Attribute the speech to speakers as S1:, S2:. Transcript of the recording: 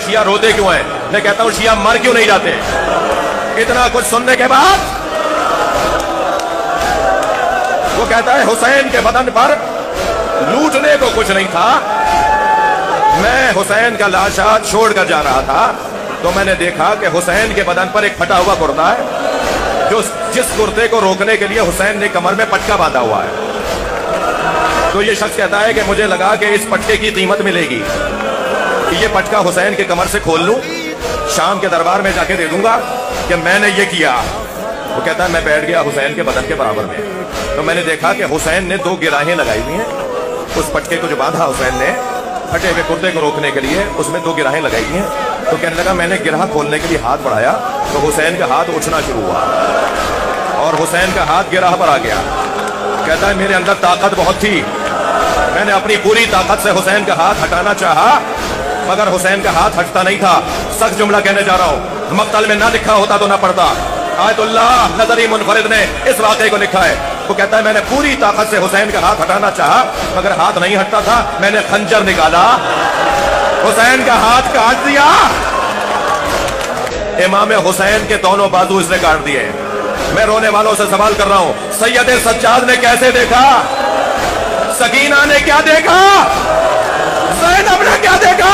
S1: शिया रोते क्यों हैं? मैं कहता हूं शिया मर क्यों नहीं जाते? इतना कुछ सुनने के बाद वो कहता है हुसैन के बदन पर लूटने को कुछ नहीं था। मैं हुसैन का लाशा छोड़कर जा रहा था तो मैंने देखा कि हुसैन के बदन पर एक फटा हुआ कुर्ता है, जिस कुर्ते को रोकने के लिए हुसैन ने कमर में पटका बांधा हुआ है। तो ये शख्स कहता है कि मुझे लगा कि इस पटके की कीमत मिलेगी, कि ये पटका हुसैन के कमर से खोल लूं, शाम के दरबार में जाके दे दूंगा कि मैंने ये किया। वो कहता है मैं बैठ गया हुसैन के बदन के बराबर में, तो मैंने देखा कि हुसैन ने 2 गिराहें लगाई हुई हैं। उस पटके को जो बांधा हुसैन ने फटे हुए कुर्ते को रोकने के लिए, उसमें 2 गिराहें लगाई हुई हैं। तो कहने लगा मैंने गिराह खोलने के लिए हाथ बढ़ाया तो हुसैन का हाथ उछना शुरू हुआ और हुसैन का हाथ गिराह पर आ गया। कहता है मेरे अंदर ताकत बहुत थी, मैंने अपनी पूरी ताकत से हुसैन का हाथ हटाना चाहा मगर हुसैन का हाथ हटता नहीं था। सख्त जुमला कहने जा रहा हूं, मक्तल में ना लिखा होता तो ना पढ़ता। आयतुल्लाह नजरी मुनफरिद ने इस वाक़े को लिखा है। वो कहता है मैंने पूरी ताकत से हुसैन का हाथ हटाना चाहा मगर हाथ नहीं हटता था। मैंने खंजर निकाला, हुसैन का हाथ काट दिया। इमाम हुसैन के दोनों बाजू इसने काट दिए। मैं रोने वालों से सवाल कर रहा हूं, सैयद सज्जाद ने कैसे देखा? सकीना ने क्या देखा? ज़ैनब ने क्या देखा?